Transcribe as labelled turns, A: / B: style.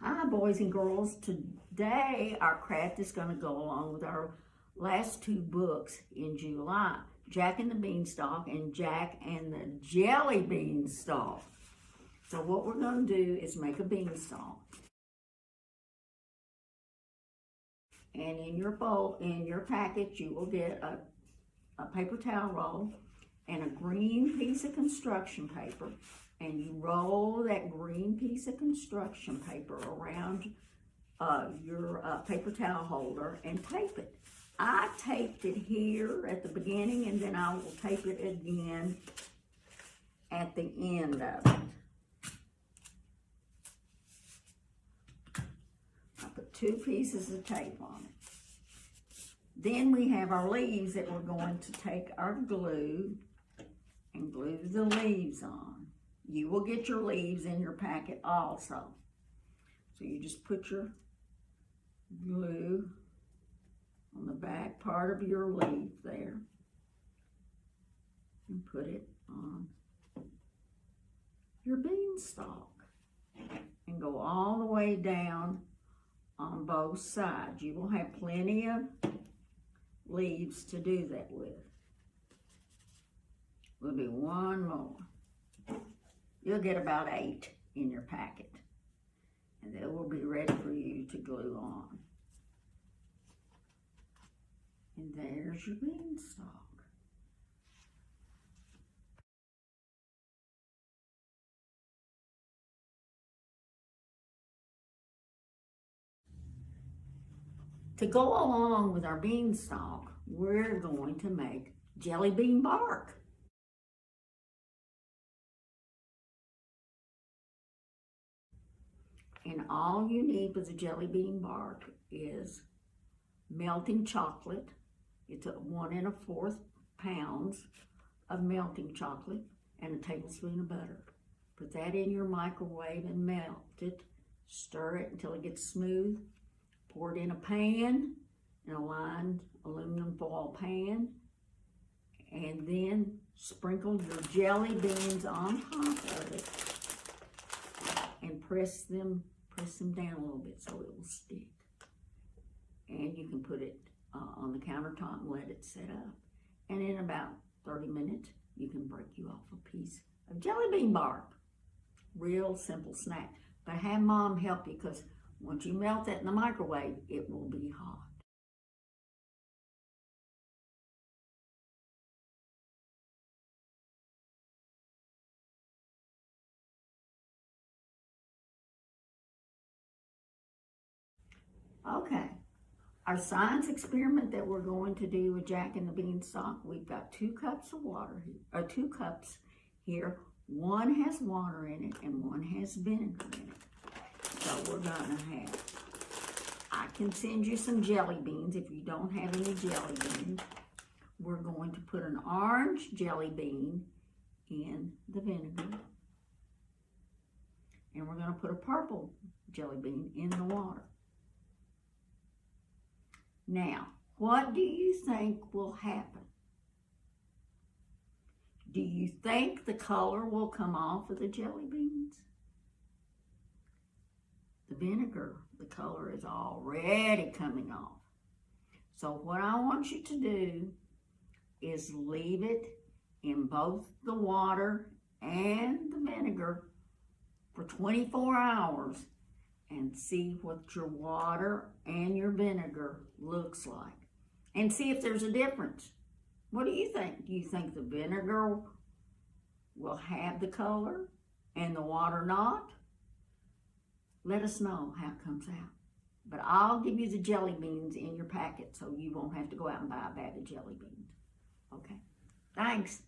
A: Hi, boys and girls. Today, our craft is going to go along with our last two books in July, Jack and the Beanstalk and Jack and the Jelly Beanstalk. So what we're going to do is make a beanstalk. And in your bowl, in your package, you will get a paper towel roll and a green piece of construction paper. And you roll that green piece of construction paper around your paper towel holder and tape it. I taped it here at the beginning, and then I will tape it again at the end of it. I put 2 pieces of tape on it. Then we have our leaves that we're going to take our glue and glue the leaves on. You will get your leaves in your packet also. So you just put your glue on the back part of your leaf there and put it on your beanstalk and go all the way down on both sides. You will have plenty of leaves to do that with. Will be one more. You'll get about 8 in your packet, and they will be ready for you to glue on. And there's your beanstalk. To go along with our beanstalk, we're going to make jelly bean bark. And all you need with the jelly bean bark is melting chocolate. It's 1 1/4 pounds of melting chocolate and a tablespoon of butter. Put that in your microwave and melt it. Stir it until it gets smooth. Pour it in a pan, in a lined aluminum foil pan, and then sprinkle your jelly beans on top of it and press them down a little bit so it will stick. And you can put it on the countertop and let it set up. And in about 30 minutes, you can break you off a piece of jelly bean bark. Real simple snack. But have Mom help you, because once you melt that in the microwave, it will be hot. Okay, our science experiment that we're going to do with Jack and the Beanstalk, we've got 2 cups of water, or 2 cups here. One has water in it and one has vinegar in it. So we're gonna have, I can send you some jelly beans if you don't have any jelly beans. We're going to put an orange jelly bean in the vinegar. And we're gonna put a purple jelly bean in the water. Now, what do you think will happen? Do you think the color will come off of the jelly beans? The vinegar, the color is already coming off. So what I want you to do is leave it in both the water and the vinegar for 24 hours and see what your water and your vinegar looks like. And see if there's a difference. What do you think? Do you think the vinegar will have the color and the water not? Let us know how it comes out. But I'll give you the jelly beans in your packet so you won't have to go out and buy a bag of jelly beans. Okay? Thanks.